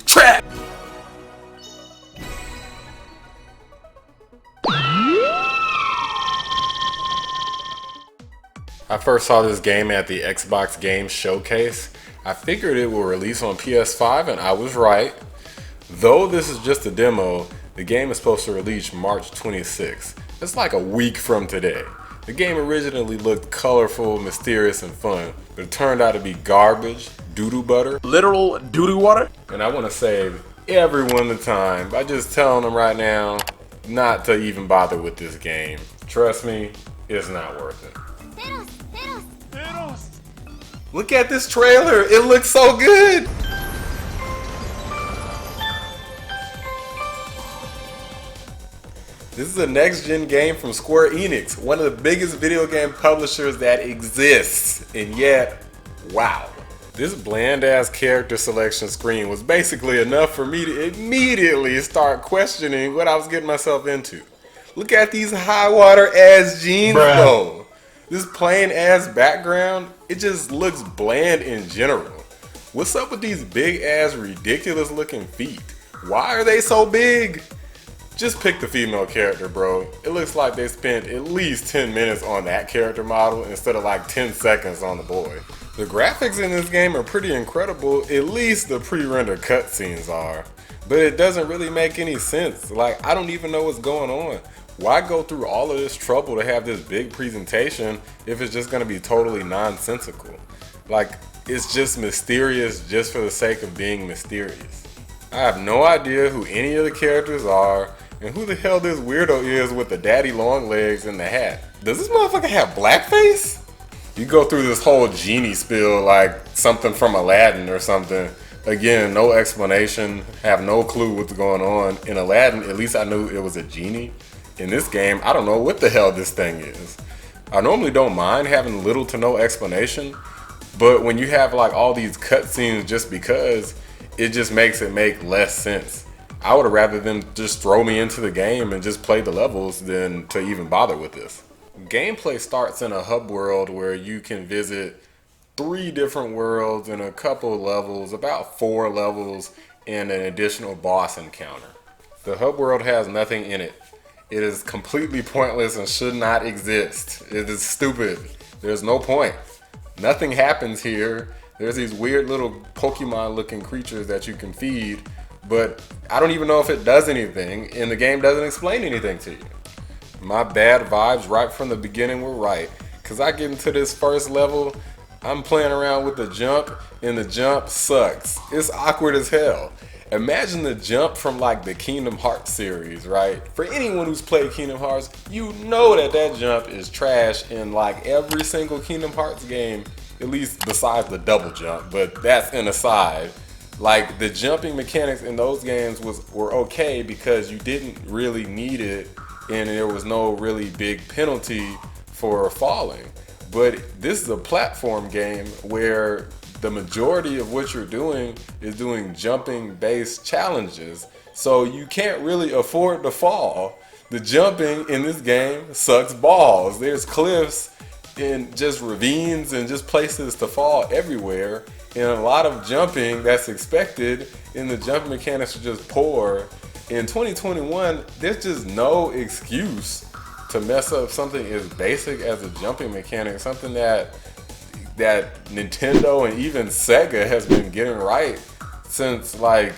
Trap! I first saw this game at the Xbox Game Showcase. I figured it will release on PS5 and I was right. Though this is just a demo, the game is supposed to release March 26th. It's like a week from today. The game originally looked colorful, mysterious, and fun, but it turned out to be garbage, doo-doo butter. Literal doo-doo water? And I want to save everyone the time by just telling them right now not to even bother with this game. Trust me, it's not worth it. Look at this trailer, it looks so good! This is a next-gen game from Square Enix, one of the biggest video game publishers that exists, and yet, wow. This bland-ass character selection screen was basically enough for me to immediately start questioning what I was getting myself into. Look at these high-water-ass jeans though. This plain-ass background, it just looks bland in general. What's up with these big-ass, ridiculous-looking feet? Why are they so big? Just pick the female character, bro. It looks like they spent at least 10 minutes on that character model instead of like 10 seconds on the boy. The graphics in this game are pretty incredible, at least the pre-rendered cutscenes are. But it doesn't really make any sense. Like, I don't even know what's going on. Why go through all of this trouble to have this big presentation if it's just gonna be totally nonsensical? Like, it's just mysterious just for the sake of being mysterious. I have no idea who any of the characters are, and who the hell this weirdo is with the daddy long legs and the hat. Does this motherfucker have blackface? You go through this whole genie spiel like something from Aladdin or something. Again, no explanation, have no clue what's going on. In Aladdin, at least I knew it was a genie. In this game, I don't know what the hell this thing is. I normally don't mind having little to no explanation, but when you have like all these cutscenes just because, it just makes it make less sense. I would have rather them just throw me into the game and just play the levels than to even bother with this. Gameplay starts in a hub world where you can visit 3 different worlds and a couple of levels, about 4 levels, and an additional boss encounter. The hub world has nothing in it. It is completely pointless and should not exist. It is stupid. There's no point. Nothing happens here. There's these weird little Pokemon looking creatures that you can feed, but I don't even know if it does anything, and the game doesn't explain anything to you. My bad vibes right from the beginning were right, because I get into this first level, I'm playing around with the jump, and the jump sucks. It's awkward as hell. Imagine the jump from like the Kingdom Hearts series, right? For anyone who's played Kingdom Hearts, you know that that jump is trash in like every single Kingdom Hearts game, at least besides the double jump, but that's an aside. Like, the jumping mechanics in those games were okay because you didn't really need it and there was no really big penalty for falling. But this is a platform game where the majority of what you're doing is doing jumping based challenges. So you can't really afford to fall. The jumping in this game sucks balls. There's cliffs and just ravines and just places to fall everywhere. And a lot of jumping that's expected, and the jumping mechanics are just poor. In 2021, there's just no excuse to mess up something as basic as a jumping mechanic, something that Nintendo and even Sega has been getting right since like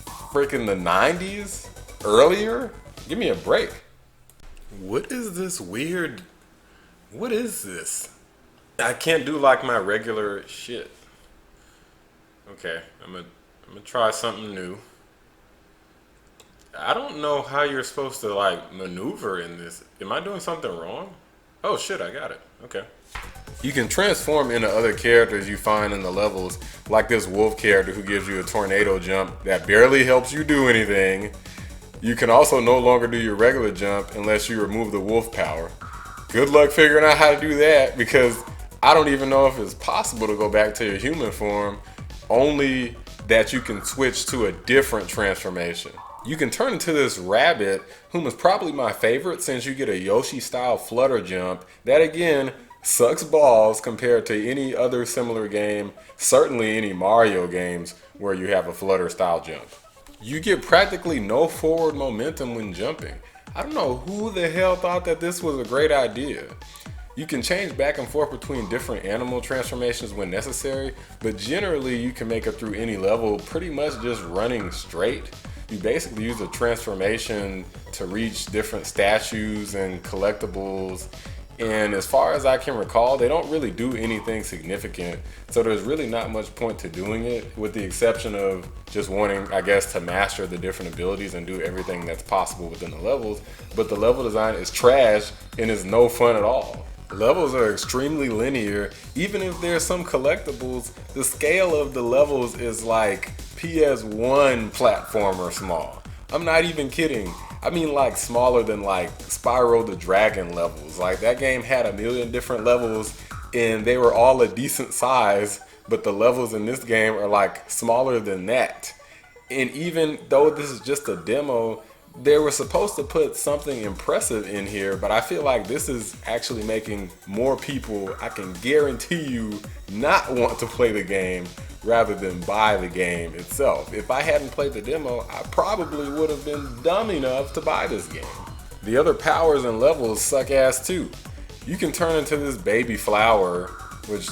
freaking the 90s, earlier. Give me a break. What is this weird, what is this? I can't do like my regular shit. Okay, I'm gonna try something new. I don't know how you're supposed to like maneuver in this. Am I doing something wrong? Oh shit, I got it. Okay. You can transform into other characters you find in the levels, like this wolf character who gives you a tornado jump that barely helps you do anything. You can also no longer do your regular jump unless you remove the wolf power. Good luck figuring out how to do that, because I don't even know if it's possible to go back to your human form, only that you can switch to a different transformation. You can turn into this rabbit, whom is probably my favorite since you get a Yoshi style flutter jump that again Sucks balls compared to any other similar game, certainly any Mario games where you have a flutter style jump. You get practically no forward momentum when jumping. I don't know who the hell thought that this was a great idea. You can change back and forth between different animal transformations when necessary, but generally you can make it through any level pretty much just running straight. You basically use a transformation to reach different statues and collectibles, and as far as I can recall, they don't really do anything significant, so there's really not much point to doing it, with the exception of just wanting, I guess, to master the different abilities and do everything that's possible within the levels. But the level design is trash and is no fun at all. Levels are extremely linear. Even if there's some collectibles, the scale of the levels is like PS1 platformer small. I'm not even kidding. I mean, like smaller than like Spyro the Dragon levels. Like that game had a million different levels and they were all a decent size, but the levels in this game are like smaller than that. And even though this is just a demo, they were supposed to put something impressive in here, but I feel like this is actually making more people, I can guarantee you, not want to play the game rather than buy the game itself. If I hadn't played the demo, I probably would have been dumb enough to buy this game. The other powers and levels suck ass too. You can turn into this baby flower, which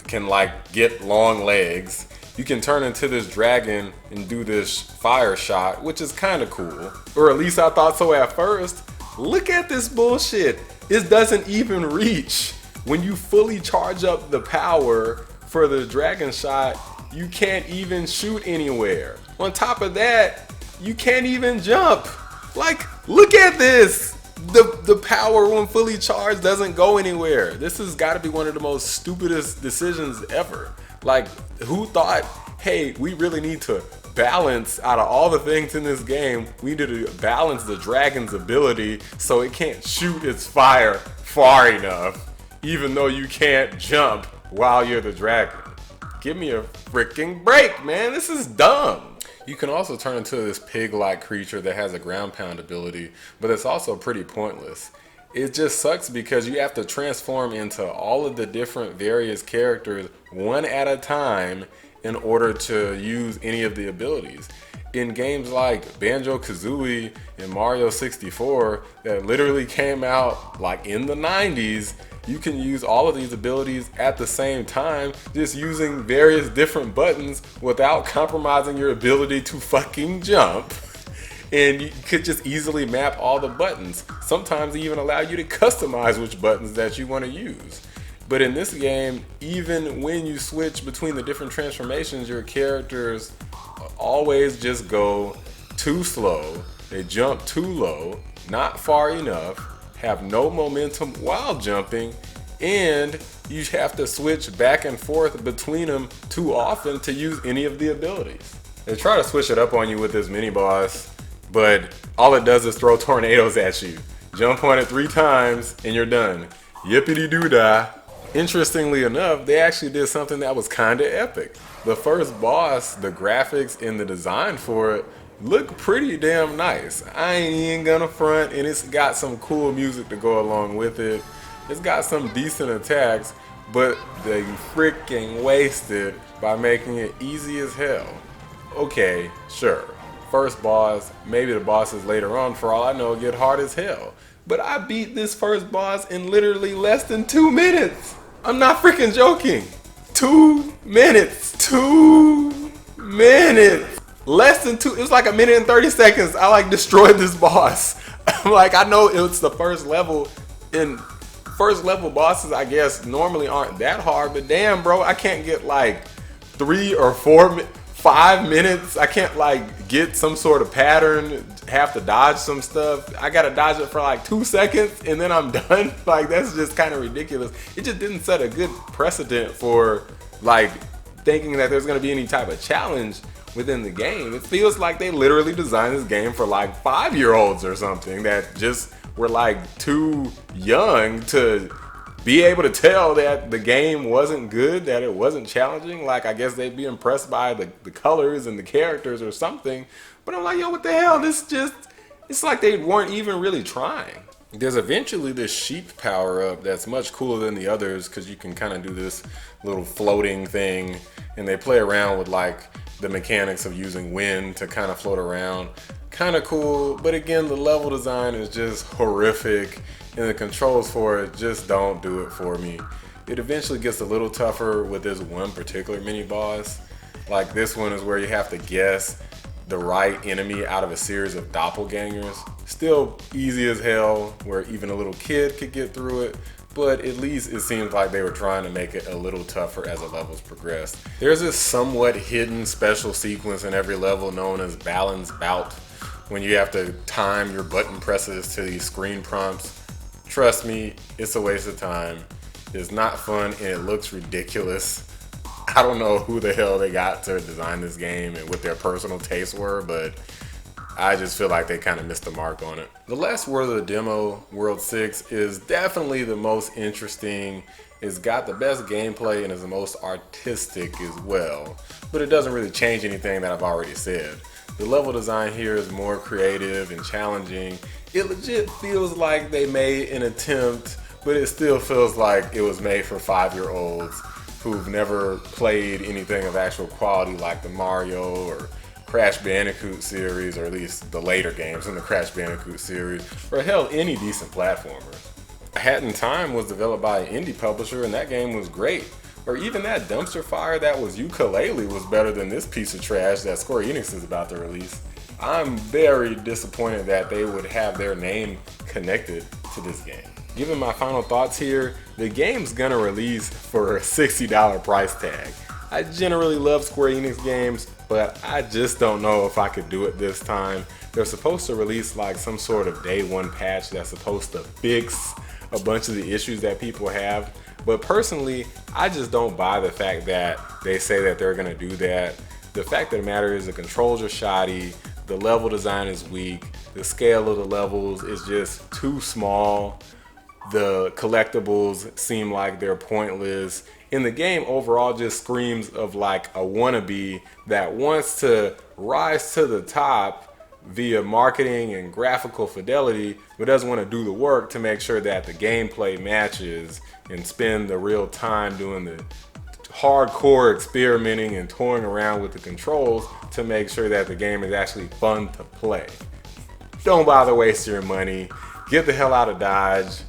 can like get long legs. You can turn into this dragon and do this fire shot, which is kind of cool. Or at least I thought so at first. Look at this bullshit. It doesn't even reach. When you fully charge up the power for the dragon shot, you can't even shoot anywhere. On top of that, you can't even jump. Like, look at this. The power when fully charged doesn't go anywhere. This has got to be one of the most stupidest decisions ever. Like, who thought, hey, we really need to balance out of all the things in this game, we need to balance the dragon's ability so it can't shoot its fire far enough, even though you can't jump while you're the dragon. Give me a freaking break, man. This is dumb. You can also turn into this pig-like creature that has a ground pound ability, but it's also pretty pointless. It just sucks because you have to transform into all of the different various characters one at a time in order to use any of the abilities. In games like Banjo-Kazooie and Mario 64 that literally came out like in the 90s, you can use all of these abilities at the same time, just using various different buttons without compromising your ability to fucking jump. And you could just easily map all the buttons. Sometimes they even allow you to customize which buttons that you want to use. But in this game, even when you switch between the different transformations, your characters always just go too slow. They jump too low, not far enough, have no momentum while jumping, and you have to switch back and forth between them too often to use any of the abilities. They try to switch it up on you with this mini boss, but all it does is throw tornadoes at you. Jump on it 3 times and you're done. Yippity doo dah. Interestingly enough, they actually did something that was kinda epic. The first boss, the graphics and the design for it look pretty damn nice. I ain't even gonna front, and it's got some cool music to go along with it. It's got some decent attacks, but they freaking wasted by making it easy as hell. Okay, sure. First boss, maybe the bosses later on, for all I know, get hard as hell. But I beat this first boss in literally less than 2 minutes. I'm not freaking joking. 2 minutes. 2 minutes. Less than 2. It was like 1 minute and 30 seconds. I like destroyed this boss. I'm like, I know it's the first level, and first level bosses, I guess, normally aren't that hard. But damn, bro, I can't get like 3 or 4 5 minutes. I can't like get some sort of pattern, have to dodge some stuff. I gotta dodge it for like 2 seconds and then I'm done. Like, that's just kind of ridiculous. It just didn't set a good precedent for like thinking that there's gonna be any type of challenge within the game. It feels like they literally designed this game for like 5-year-olds or something that just were like too young to be able to tell that the game wasn't good, that it wasn't challenging. Like, I guess they'd be impressed by the colors and the characters or something. But I'm like, yo, what the hell? This just, it's like they weren't even really trying. There's eventually this sheep power up that's much cooler than the others because you can kind of do this little floating thing, and they play around with like the mechanics of using wind to kind of float around. Kind of cool, but again, the level design is just horrific, and the controls for it just don't do it for me. It eventually gets a little tougher with this one particular mini boss. Like this one is where you have to guess the right enemy out of a series of doppelgangers. Still easy as hell, where even a little kid could get through it, but at least it seems like they were trying to make it a little tougher as the levels progressed. There's this somewhat hidden special sequence in every level known as Balan's Bout, when you have to time your button presses to these screen prompts. Trust me, it's a waste of time. It's not fun and it looks ridiculous. I don't know who the hell they got to design this game and what their personal tastes were, but I just feel like they kind of missed the mark on it. The last world of the demo, World 6, is definitely the most interesting. It's got the best gameplay and is the most artistic as well, but it doesn't really change anything that I've already said. The level design here is more creative and challenging. It legit feels like they made an attempt, but it still feels like it was made for 5-year-olds who've never played anything of actual quality like the Mario or Crash Bandicoot series, or at least the later games in the Crash Bandicoot series, or hell, any decent platformer. Hat in Time was developed by an indie publisher and that game was great. Or even that dumpster fire that was Ukulele was better than this piece of trash that Square Enix is about to release. I'm very disappointed that they would have their name connected to this game. Given my final thoughts here, the game's gonna release for a $60 price tag. I generally love Square Enix games, but I just don't know if I could do it this time. They're supposed to release like some sort of day one patch that's supposed to fix a bunch of the issues that people have. But personally, I just don't buy the fact that they say that they're gonna do that. The fact of the matter is the controls are shoddy, the level design is weak, the scale of the levels is just too small, the collectibles seem like they're pointless, and the game overall just screams of like a wannabe that wants to rise to the top via marketing and graphical fidelity, but doesn't want to do the work to make sure that the gameplay matches and spend the real time doing the hardcore experimenting and toying around with the controls to make sure that the game is actually fun to play. Don't bother wasting your money. Get the hell out of Dodge.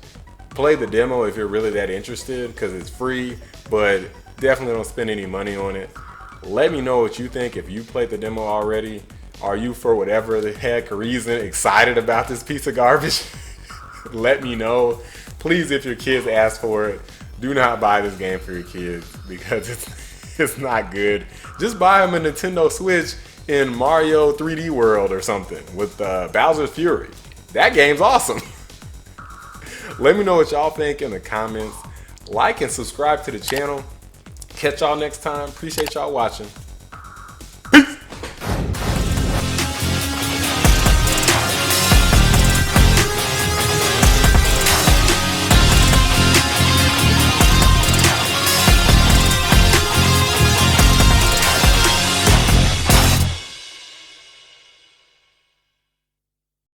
Play the demo if you're really that interested because it's free, but definitely don't spend any money on it. Let me know what you think if you played the demo already. Are you, for whatever the heck reason, excited about this piece of garbage? Let me know. Please, if your kids ask for it, do not buy this game for your kids because it's not good. Just buy them a Nintendo Switch in Mario 3D World or something with Bowser's Fury. That game's awesome. Let me know what y'all think in the comments. Like and subscribe to the channel. Catch y'all next time. Appreciate y'all watching.